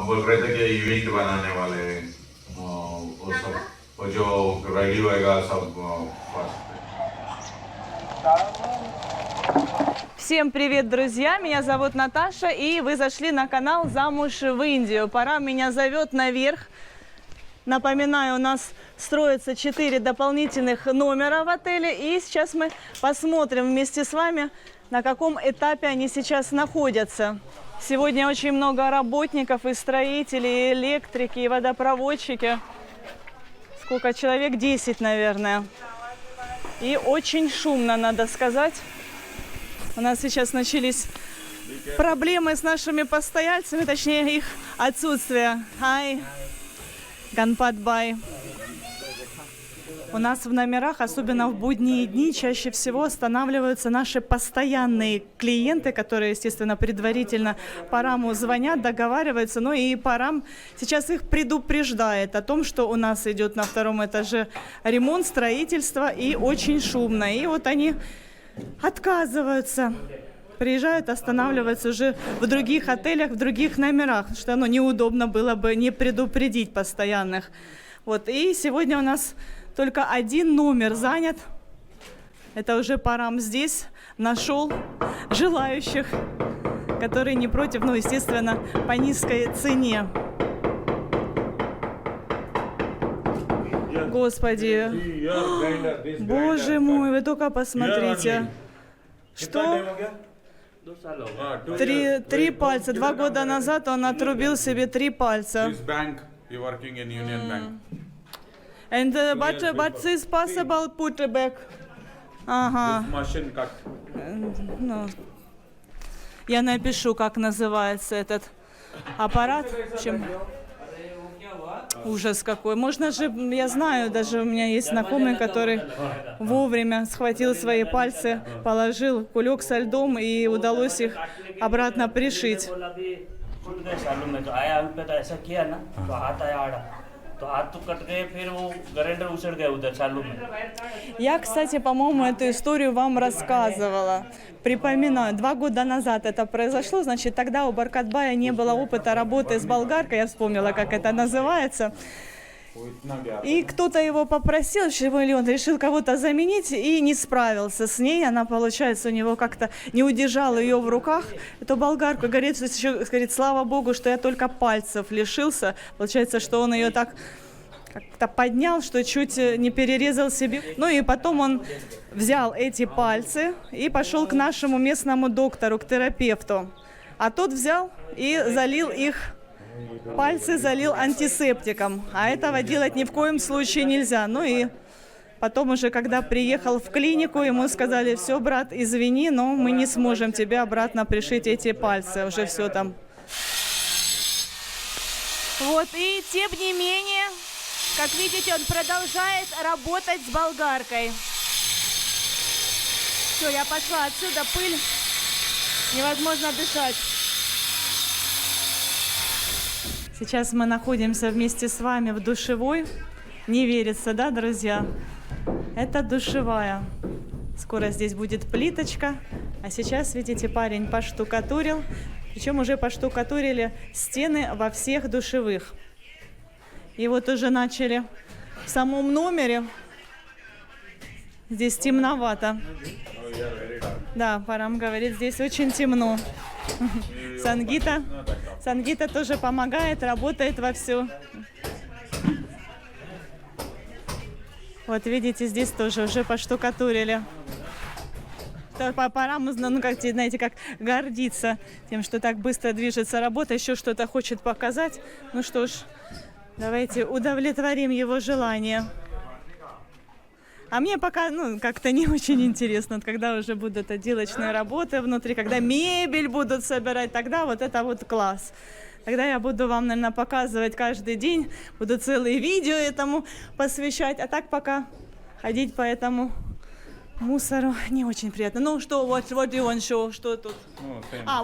बोल रहे थे कि इवेंट बनाने वाले हैं, वो सब वो जो रेडी होएगा सब फर्स्ट। Всем привет, друзья! Меня зовут Наташа, и вы зашли на канал «Замуж в Индию». Пора меня зовет наверх. Напоминаю, у нас строится 4 дополнительных номера в отеле, и сейчас мы посмотрим вместе с вами, на каком этапе они сейчас находятся. Сегодня очень много работников, и строителей, и электрики, и водопроводчики. Сколько человек? 10, наверное. И очень шумно, надо сказать. У нас сейчас начались проблемы с нашими постояльцами, точнее их отсутствие. Хай, Ганпат-бай. У нас в номерах, особенно в будние дни, чаще всего останавливаются наши постоянные клиенты, которые, естественно, предварительно Параму звонят, договариваются. Ну и Парам сейчас их предупреждает о том, что у нас идет на 2-м этаже ремонт, строительство и очень шумно. И вот они отказываются. Приезжают, останавливаются уже в других отелях, в других номерах, что неудобно было бы не предупредить постоянных. Вот. И сегодня у нас только один номер занят. Это уже Парам здесь нашел желающих, которые не против, естественно, по низкой цене. Господи, боже мой, вы только посмотрите. Что? 3 пальца. 2 года назад он отрубил себе 3 пальца. And but is possible put back. Ага. Я напишу, как называется этот аппарат. В общем, ужас какой. Можно же, я знаю, даже у меня есть знакомый, который вовремя схватил свои пальцы, положил кулек со льдом, и удалось их обратно пришить. Я, кстати, по-моему, эту историю вам рассказывала. Припоминаю, 2 года назад это произошло, значит, тогда у Баркатбая не было опыта работы с болгаркой, я вспомнила, как это называется. И кто-то его попросил, или он решил кого-то заменить и не справился с ней. Она, получается, у него как-то не удержала ее в руках, эту болгарку. Говорит, слава богу, что я только пальцев лишился. Получается, что он ее так как-то поднял, что чуть не перерезал себе. Ну и потом он взял эти пальцы и пошел к нашему местному доктору, к терапевту. А тот взял и залил их пальцы, залил антисептиком. А этого делать ни в коем случае нельзя. Ну и потом уже, когда приехал в клинику, ему сказали: все, брат, извини, но мы не сможем тебе обратно пришить эти пальцы. Уже все там. Вот, и тем не менее, как видите, он продолжает работать с болгаркой. Все, я пошла отсюда, пыль, невозможно дышать. Сейчас мы находимся вместе с вами в душевой. Не верится, да, друзья? Это душевая. Скоро здесь будет плиточка. А сейчас, видите, парень поштукатурил. Причем уже поштукатурили стены во всех душевых. И вот уже начали в самом номере. Здесь темновато. Да, Парам говорит, здесь очень темно. Сангита тоже помогает, работает вовсю. Вот видите, здесь тоже уже поштукатурили. Парам, знаете, как гордится тем, что так быстро движется работа, еще что-то хочет показать. Ну что ж, давайте удовлетворим его желание. А мне пока, как-то не очень интересно, когда уже будут отделочные работы внутри, когда мебель будут собирать, тогда вот это вот класс. Тогда я буду вам, наверное, показывать каждый день, буду целые видео этому посвящать, а так пока ходить по этому мусору не очень приятно. Ну что, вот you want show, что тут?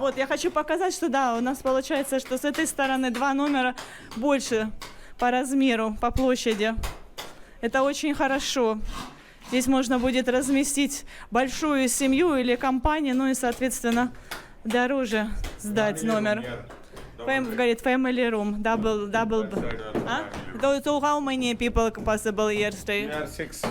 Вот я хочу показать, что да, у нас получается, что с этой стороны 2 номера больше по размеру, по площади. Это очень хорошо. Здесь можно будет разместить большую семью или компанию, ну и, соответственно, дороже сдать номер. Говорит, family room, double. That side also А? family. So how many people possible here stay? We are 6.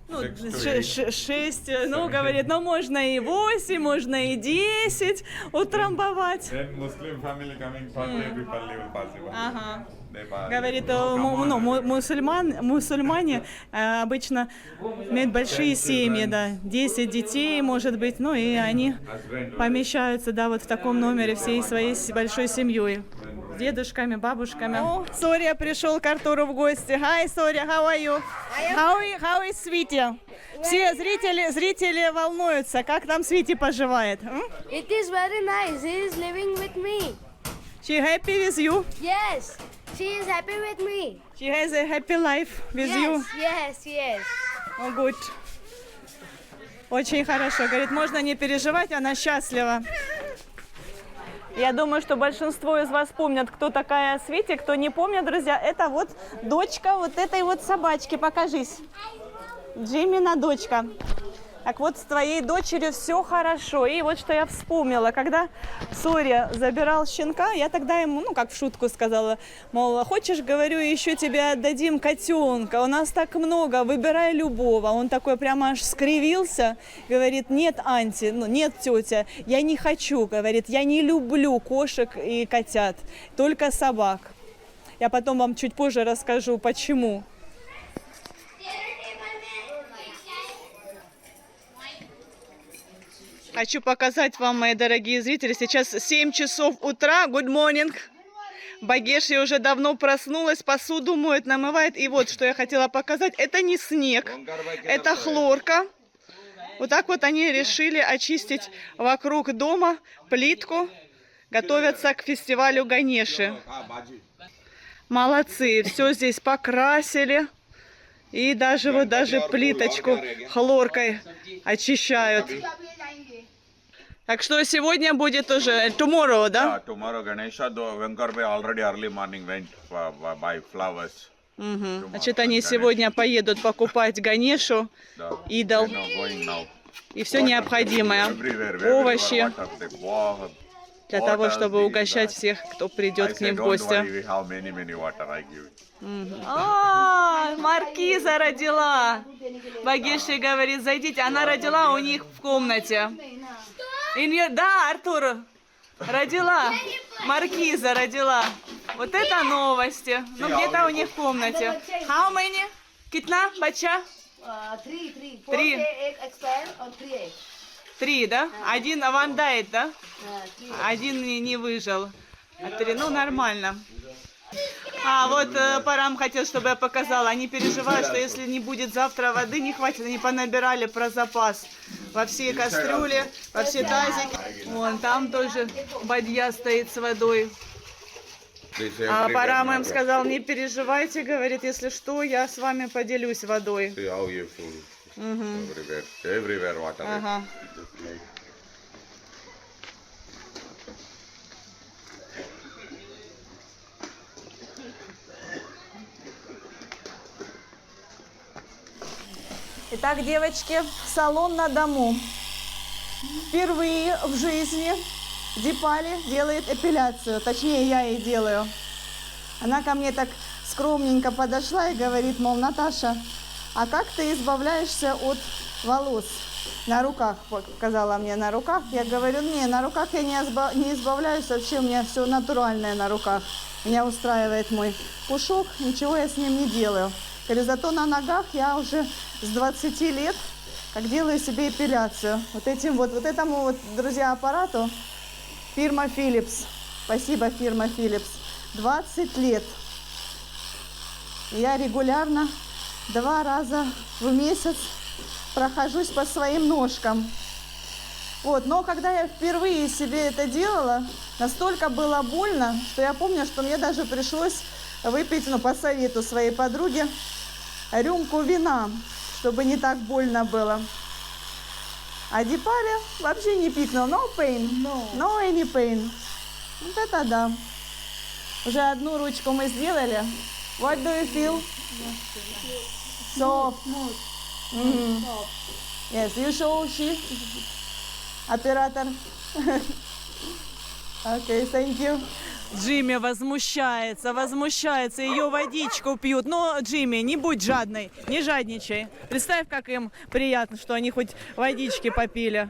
Ну, 6 to 8. 6, ну, говорит, ну, можно и 8, можно и 10 утрамбовать. Then Muslim family coming, 40 people live possible. Ага. They buy- Говорит, No, come on. мусульмане обычно имеют большие семьи, да, 10 детей, может быть, ну, и они Husband, помещаются, да, вот в таком номере всей своей большой семьей. С дедушками, бабушками. О, Сория пришел к Артуру в гости. Hi, Сория, how are you? How is Sweetie? Все зрители волнуются, как там Sweetie поживает. It is very nice. He is living with me. She happy with you? Yes, she is happy with me. She has a happy life with you? Yes. Oh, good. Очень хорошо. Говорит, можно не переживать, она счастлива. Я думаю, что большинство из вас помнят, кто такая Свити. Кто не помнит, друзья, это вот дочка вот этой вот собачки. Покажись. Джимина дочка. Так вот, с твоей дочерью все хорошо. И вот что я вспомнила. Когда Сория забирал щенка, я тогда ему, ну, как в шутку сказала, мол, хочешь, говорю, еще тебе отдадим котенка. У нас так много, выбирай любого. Он такой прямо аж скривился. Говорит, нет, Анти, ну, нет, тетя, я не хочу. Говорит, я не люблю кошек и котят, только собак. Я потом вам чуть позже расскажу, почему. Хочу показать вам, мои дорогие зрители, сейчас 7 часов утра. Good morning. Багеши уже давно проснулась, посуду моет, намывает. И вот, что я хотела показать, это не снег, это хлорка. Вот так вот они решили очистить вокруг дома плитку. Готовятся к фестивалю Ганеши. Молодцы, все здесь покрасили. И даже вот даже плиточку хлоркой очищают. Так что сегодня будет уже tomorrow, да? Yeah, tomorrow Ganesha, though Venkarbe already early morning went buy flowers. Угу. Значит, они сегодня поедут покупать Ганешу, The, идол going now. и все необходимое. Everywhere, Овощи water, they walk, для того, water, чтобы this, угощать that. всех, кто придет I к ним said, в don't гости. worry, we have many water, I give it. А, Маркиза родила. Багеши говорит, зайдите. Она родила у них в комнате. Да, Артур, родила. Маркиза родила. Вот это новости. Ну, где-то у них в комнате. How many? Китна, бача? Three. Three. Egg expand or 3 egg? 3, да? Один one died, да? 3. Один не выжил. А 3, ну, нормально. А вот Парам хотел, чтобы я показала. Они переживают, что если не будет завтра воды, не хватит. Они понабирали про запас во все кастрюли, во все тазики. Вон там тоже бадья стоит с водой. А Парам им сказал, не переживайте, говорит, если что, я с вами поделюсь водой. See how you full. Everywhere water. Ага. Итак, девочки, салон на дому. Впервые в жизни Дипали делает эпиляцию. Точнее, я ей делаю. Она ко мне так скромненько подошла и говорит, мол, Наташа, а как ты избавляешься от волос? На руках, показала мне на руках. Я говорю, не, на руках я не избавляюсь, вообще у меня все натуральное на руках. Меня устраивает мой пушок, ничего я с ним не делаю. Говорю, зато на ногах я уже с 20 лет как делаю себе эпиляцию. Вот этому вот, друзья, аппарату фирма Philips. Спасибо, фирма Philips. 20 лет. И я регулярно 2 раза в месяц прохожусь по своим ножкам. Вот, но когда я впервые себе это делала, настолько было больно, что я помню, что мне даже пришлось выпить, ну, по совету своей подруги, рюмку вина, чтобы не так больно было. А Дипали вообще не пикнул. No pain. No any pain. Вот это да. Уже одну ручку мы сделали. What do you feel? Soft. Yes, you show she. Оператор. Окей, thank you. Джимми возмущается, ее водичку пьют. Но, Джимми, не будь жадной, не жадничай. Представь, как им приятно, что они хоть водички попили.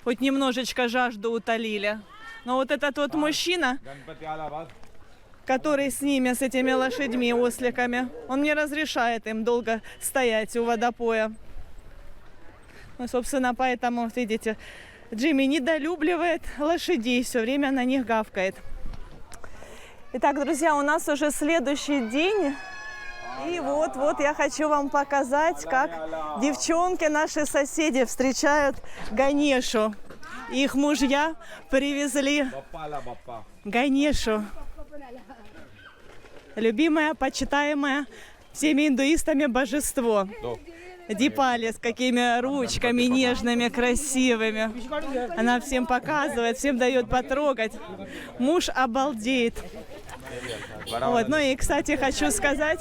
Хоть немножечко жажду утолили. Но вот этот вот мужчина, который с ними, с этими лошадьми, осликами, он не разрешает им долго стоять у водопоя. Ну, собственно, поэтому, видите, Джимми недолюбливает лошадей, все время на них гавкает. Итак, друзья, у нас уже следующий день. И вот я хочу вам показать, как девчонки, наши соседи, встречают Ганешу. Их мужья привезли Ганешу. Любимое, почитаемое всеми индуистами божество. Дипали с какими ручками нежными, красивыми. Она всем показывает, всем дает потрогать. Муж обалдеет. Вот. Ну и, кстати, хочу сказать,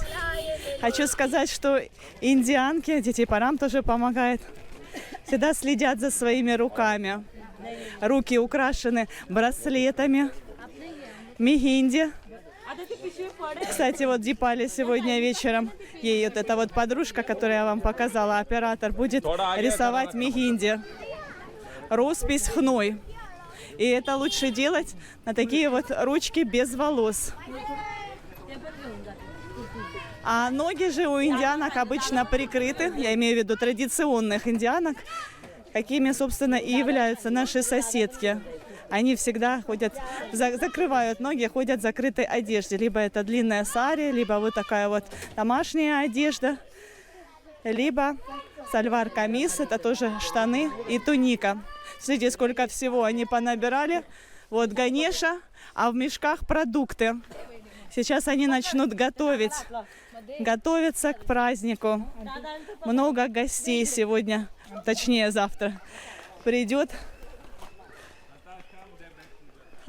что индианки, дети Парам тоже помогает, всегда следят за своими руками. Руки украшены браслетами, мехинди. Кстати, вот Дипали сегодня вечером, ей вот эта вот подружка, которую я вам показала, оператор, будет рисовать мехинди. Роспись хной. И это лучше делать на такие вот ручки без волос. А ноги же у индианок обычно прикрыты, я имею в виду традиционных индианок, какими, собственно, и являются наши соседки. Они всегда ходят, закрывают ноги, ходят в закрытой одежде. Либо это длинная сари, либо вот такая вот домашняя одежда, либо сальвар-камис, это тоже штаны и туника. Смотрите, сколько всего они понабирали. Вот Ганеша, а в мешках продукты. Сейчас они начнут готовиться к празднику. Много гостей сегодня, точнее завтра, придет.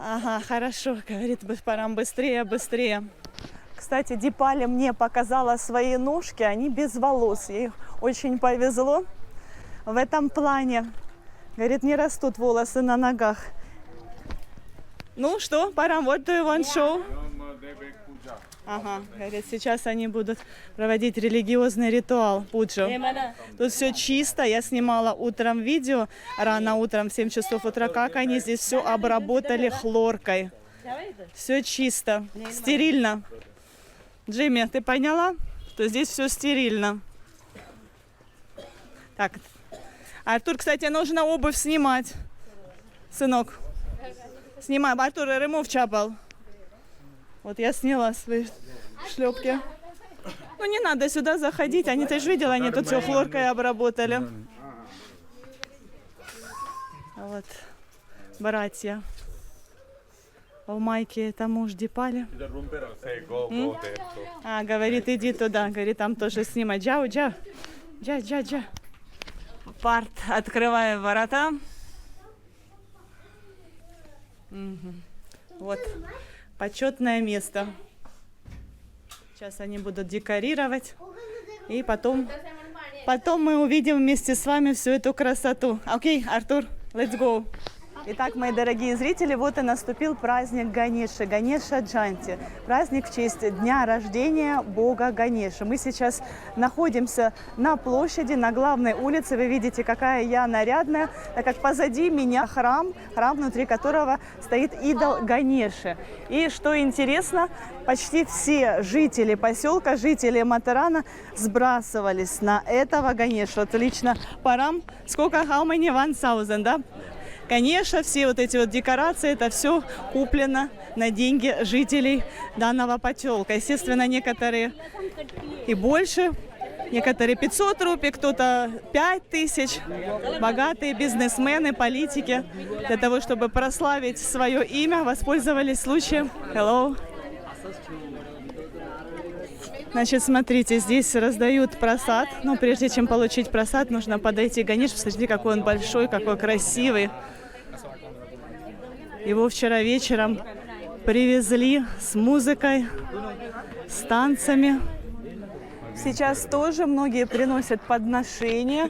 Ага, хорошо, говорит Парам, быстрее. Кстати, Дипали мне показала свои ножки, они без волос. Ей очень повезло в этом плане. Говорит, не растут волосы на ногах. Ну что, Парам, what do you want show? Ага, говорит, сейчас они будут проводить религиозный ритуал, пуджу. Тут все чисто, я снимала утром видео, рано утром, в 7 часов утра, как они здесь все обработали хлоркой. Все чисто, стерильно. Джимми, ты поняла, что здесь все стерильно? Так, Артур, кстати, нужно обувь снимать. Сынок, снимай, Артур, remove chapel. Вот я сняла свои шлепки. Ну не надо сюда заходить, ты же видела, они тут все хлоркой обработали. Вот, братья. В майке это муж Дипали. Говорит, иди туда, говорит, там тоже снимай. Джа. Парт, открываем ворота. Угу. Вот. Почетное место. Сейчас они будут декорировать. И потом мы увидим вместе с вами всю эту красоту. Окей, Артур, let's go. Итак, мои дорогие зрители, вот и наступил праздник Ганеши, Ганеша Джанти. Праздник в честь дня рождения бога Ганеши. Мы сейчас находимся на площади, на главной улице. Вы видите, какая я нарядная, так как позади меня храм, внутри которого стоит идол Ганеши. И что интересно, почти все жители поселка, жители Матарана сбрасывались на этого Ганешу. Вот лично Парам, сколько, how many, 1000, да? Конечно, все вот эти вот декорации, это все куплено на деньги жителей данного поселка. Естественно, некоторые и больше, некоторые 500 рупий, кто-то 5000. Богатые бизнесмены, политики для того, чтобы прославить свое имя, воспользовались случаем. Hello. Значит, смотрите, здесь раздают просад. Но прежде чем получить просад, нужно подойти к Ганешу. Посмотрите, какой он большой, какой красивый. Его вчера вечером привезли с музыкой, с танцами. Сейчас тоже многие приносят подношения.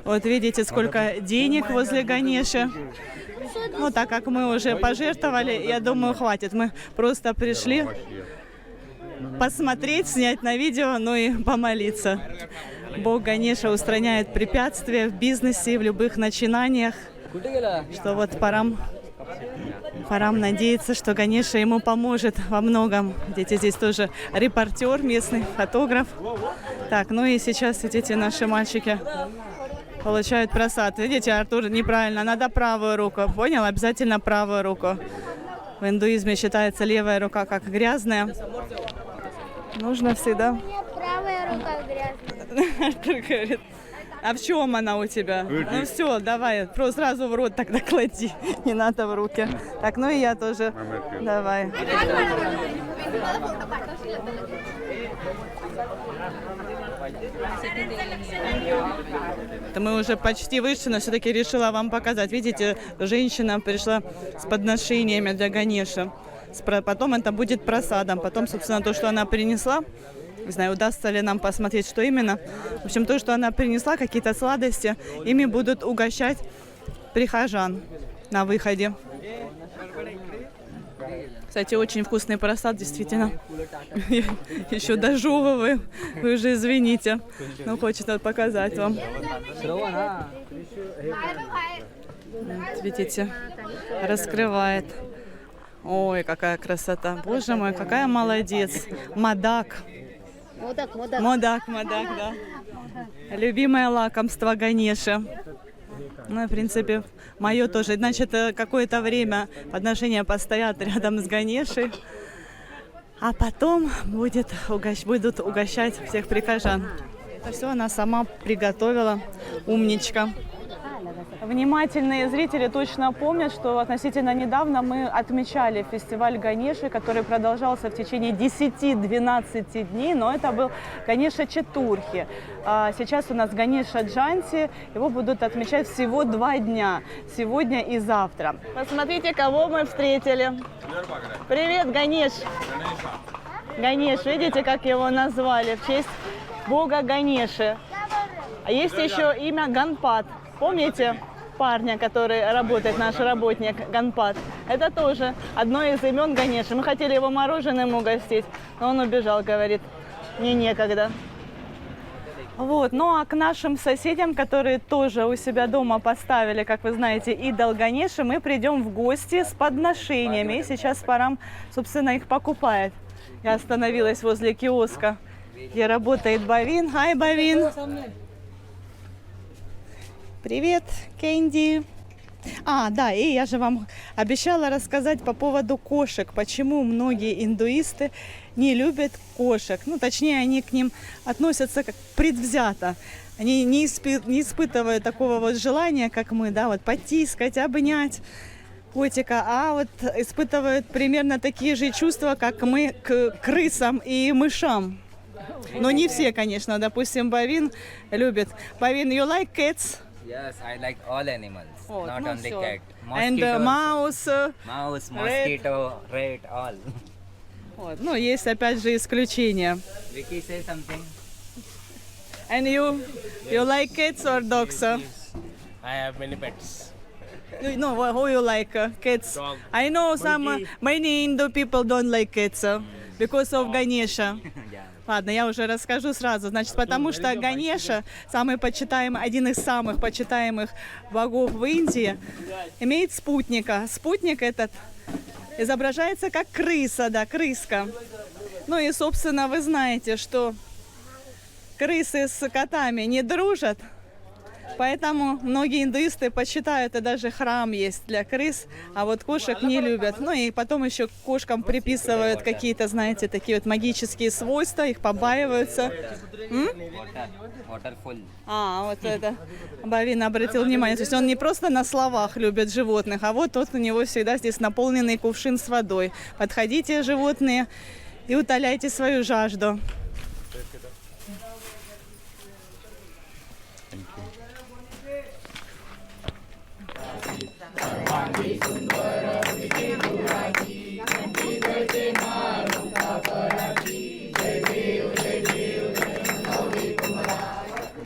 Вот видите, сколько денег возле Ганеши. Ну, так как мы уже пожертвовали, я думаю, хватит. Мы просто пришли посмотреть, снять на видео, ну и помолиться. Бог Ганеша устраняет препятствия в бизнесе и в любых начинаниях. Что вот Парам надеется, что Ганеша ему поможет во многом. Видите, здесь тоже репортер, местный фотограф. Так, ну и сейчас, видите, наши мальчики получают просад. Видите, Артур, неправильно, надо правую руку. Понял? Обязательно правую руку. В индуизме считается левая рука как грязная. Нужно всегда... У меня правая рука грязная. Артур говорит, а в чем она у тебя? Ну все, давай, просто сразу в рот тогда клади, не надо в руки. Так, ну и я тоже. Давай. Это мы уже почти вышли, но все-таки решила вам показать. Видите, женщина пришла с подношениями для Ганеша. Потом это будет просадом. Потом, собственно, то, что она принесла, не знаю, удастся ли нам посмотреть, что именно. В общем, то, что она принесла, какие-то сладости, ими будут угощать прихожан на выходе. Кстати, очень вкусный просад, действительно. Я еще дожевываю. Вы уже извините. Но хочется показать вам. Вот, видите, раскрывает. Ой, какая красота. Боже мой, какая молодец. Мадак. Модак, да. Любимое лакомство Ганеши. Ну, в принципе, мое тоже. Значит, какое-то время подношения постоят рядом с Ганешей, а потом будут угощать всех прихожан. Это все она сама приготовила. Умничка. Внимательные зрители точно помнят, что относительно недавно мы отмечали фестиваль Ганеши, который продолжался в течение 10-12 дней, но это был Ганеша Четурхи. А сейчас у нас Ганеша Джанти, его будут отмечать всего 2 дня, сегодня и завтра. Посмотрите, кого мы встретили. Привет, Ганеш! Ганеш, видите, как его назвали в честь бога Ганеши. А есть еще имя Ганпат. Помните парня, который работает, наш работник Ганпат? Это тоже одно из имен Ганеши. Мы хотели его мороженым угостить, но он убежал, говорит, мне некогда. Вот. Ну а к нашим соседям, которые тоже у себя дома поставили, как вы знаете, идол Ганеши, мы придем в гости с подношениями. И сейчас Парам, собственно, их покупает. Я остановилась возле киоска, где работает Бавин. Хай, Бавин! Привет, Кэнди. Да, и я же вам обещала рассказать по поводу кошек, почему многие индуисты не любят кошек. Ну, точнее, они к ним относятся как предвзято. Они не испытывают такого вот желания, как мы, да, вот потискать, обнять котика, а вот испытывают примерно такие же чувства, как мы к крысам и мышам. Но не все, конечно. Допустим, Бавин любит. Бавин, you like cats? Yes, I like all animals, not no, only sure. cat. And Mosquitoes, mouse. mouse, mosquito, rat, all. Вот. Ну, есть опять же исключения. Vicky, say something. And you like cats or dogs? I have many pets. No, who you like? Cats. Dog. I know many Hindu people don't like cats because of Ganesha. Yeah. Ладно, я уже расскажу сразу. Значит, потому что Ганеша, самый почитаемый, один из самых почитаемых богов в Индии, имеет спутника. Спутник этот изображается как крыса, да, крыска. Ну и, собственно, вы знаете, что крысы с котами не дружат. Поэтому многие индуисты почитают, и даже храм есть для крыс, а вот кошек не любят. Ну и потом еще кошкам приписывают какие-то, знаете, такие вот магические свойства, их побаиваются. Waterful. Вот это Бавин обратил внимание. То есть он не просто на словах любит животных, а вот у него всегда здесь наполненный кувшин с водой. Подходите, животные, и утоляйте свою жажду.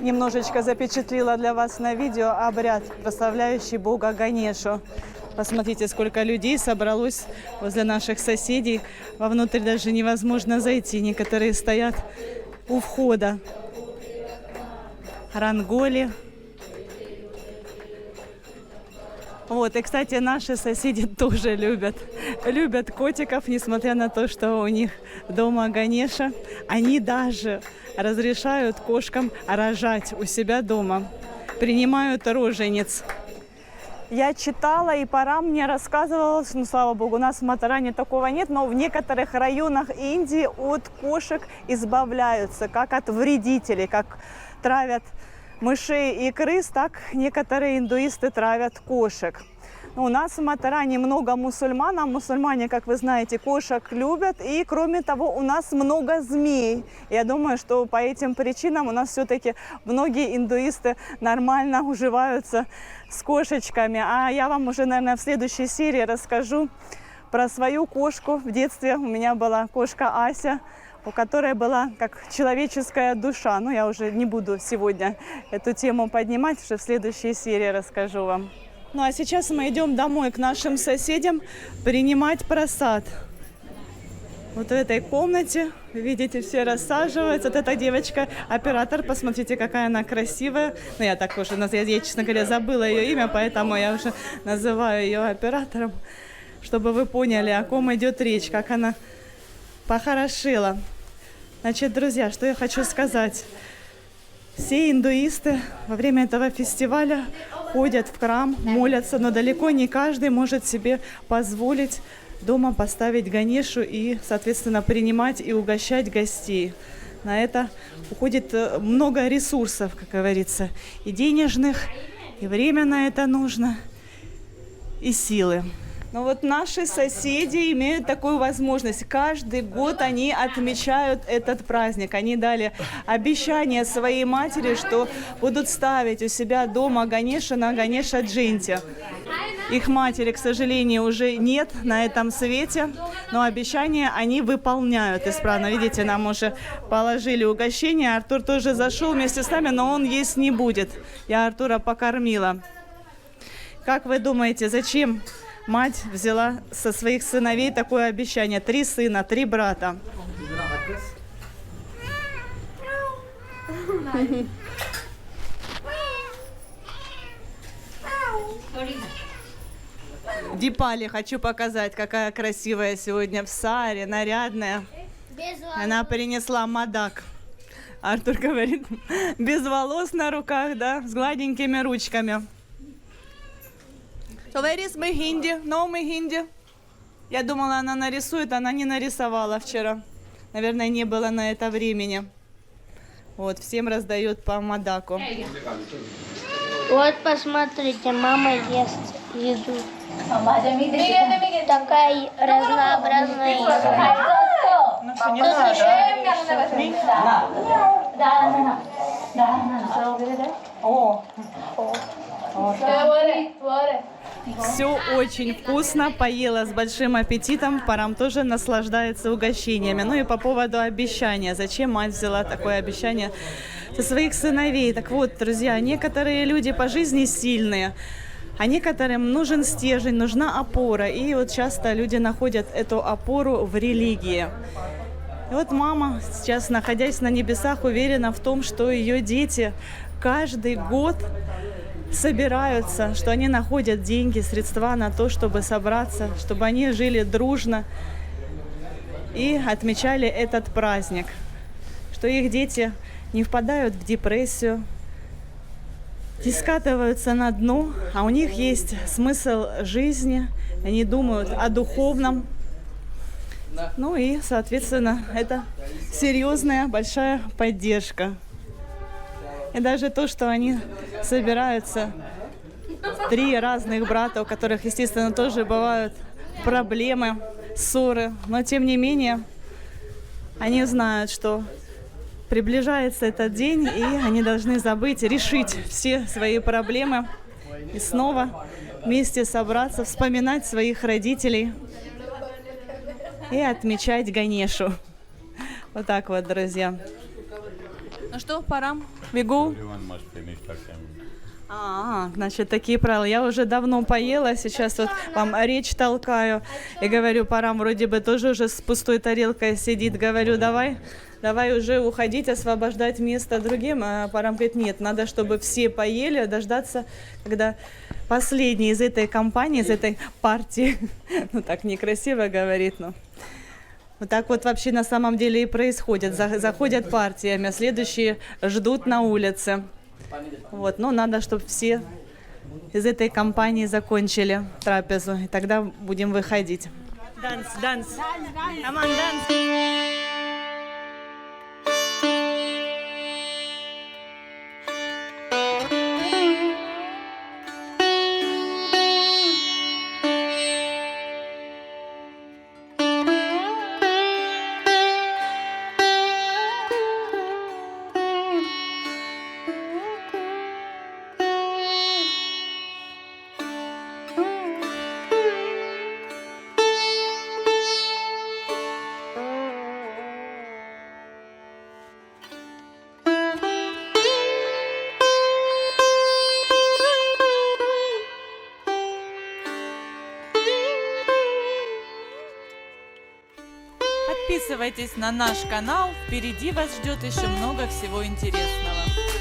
Немножечко запечатлила для вас на видео обряд, прославляющий бога Ганешу. Посмотрите, сколько людей собралось возле наших соседей. Вовнутрь даже невозможно зайти. Некоторые стоят у входа. Ранголи. Вот, и, кстати, наши соседи тоже любят котиков, несмотря на то, что у них дома Ганеша. Они даже разрешают кошкам рожать у себя дома, принимают рожениц. Я читала, и пора мне рассказывала, ну, слава богу, у нас в Матаране такого нет, но в некоторых районах Индии от кошек избавляются, как от вредителей, как травят мышей и крыс, так некоторые индуисты травят кошек. У нас в Матаране много мусульман, а мусульмане, как вы знаете, кошек любят. И, кроме того, у нас много змей. Я думаю, что по этим причинам у нас все-таки многие индуисты нормально уживаются с кошечками. А я вам уже, наверное, в следующей серии расскажу про свою кошку. В детстве у меня была кошка Ася, у которой была как человеческая душа. Но я уже не буду сегодня эту тему поднимать, уже в следующей серии расскажу вам. Ну а сейчас мы идем домой к нашим соседям принимать просад. Вот в этой комнате, видите, все рассаживаются. Вот эта девочка, оператор, посмотрите, какая она красивая. Ну я так уже, я, честно говоря, забыла ее имя, поэтому я уже называю ее оператором, чтобы вы поняли, о ком идет речь, как она похорошела. Значит, друзья, что я хочу сказать. Все индуисты во время этого фестиваля ходят в храм, молятся, но далеко не каждый может себе позволить дома поставить Ганешу и, соответственно, принимать и угощать гостей. На это уходит много ресурсов, как говорится, и денежных, и время на это нужно, и силы. Но вот наши соседи имеют такую возможность. Каждый год они отмечают этот праздник. Они дали обещание своей матери, что будут ставить у себя дома Ганеша на Ганеша Джинти. Их матери, к сожалению, уже нет на этом свете, но обещания они выполняют исправно. Видите, нам уже положили угощение. Артур тоже зашел вместе с нами, но он есть не будет. Я Артура покормила. Как вы думаете, зачем мать взяла со своих сыновей такое обещание? 3 сына, 3 брата. Дипали хочу показать, какая красивая сегодня в саре, нарядная. Она принесла мадак. Артур говорит, без волос на руках, да, с гладенькими ручками. So where is Мехинди? No Мехинди. Я думала, она нарисует, она не нарисовала вчера. Наверное, не было на это времени. Вот, всем раздают по мадаку. Вот посмотрите, мама ест еду. Такая разнообразная еда. Ну что, не надо? О! Все очень вкусно, поела с большим аппетитом, Парам тоже наслаждается угощениями. Ну и по поводу обещания, зачем мать взяла такое обещание со своих сыновей? Так вот, друзья, некоторые люди по жизни сильные, а некоторым нужен стержень, нужна опора. И вот часто люди находят эту опору в религии. И вот мама сейчас, находясь на небесах, уверена в том, что ее дети каждый год собираются, что они находят деньги, средства на то, чтобы собраться, чтобы они жили дружно и отмечали этот праздник, что их дети не впадают в депрессию, не скатываются на дно, а у них есть смысл жизни, они думают о духовном. Ну и, соответственно, это серьезная, большая поддержка. И даже то, что они собираются, 3 разных брата, у которых, естественно, тоже бывают проблемы, ссоры, но тем не менее они знают, что приближается этот день, и они должны забыть, решить все свои проблемы и снова вместе собраться, вспоминать своих родителей и отмечать Ганешу. Вот так вот, друзья. Ну что, пора? We go? Значит, такие правила. Я уже давно поела, сейчас вот вам речь толкаю. И говорю, Парам вроде бы тоже уже с пустой тарелкой сидит. Говорю, давай уже уходить, освобождать место другим. А Парам говорит, нет, надо, чтобы все поели, дождаться, когда последний из этой компании, из этой партии, ну так некрасиво говорит, но вот так вот вообще на самом деле и происходит. Заходят партиями, а следующие ждут на улице. Вот, но надо, чтобы все из этой компании закончили трапезу, и тогда будем выходить. Данс. Come on, dance. Подписывайтесь на наш канал, впереди вас ждет еще много всего интересного.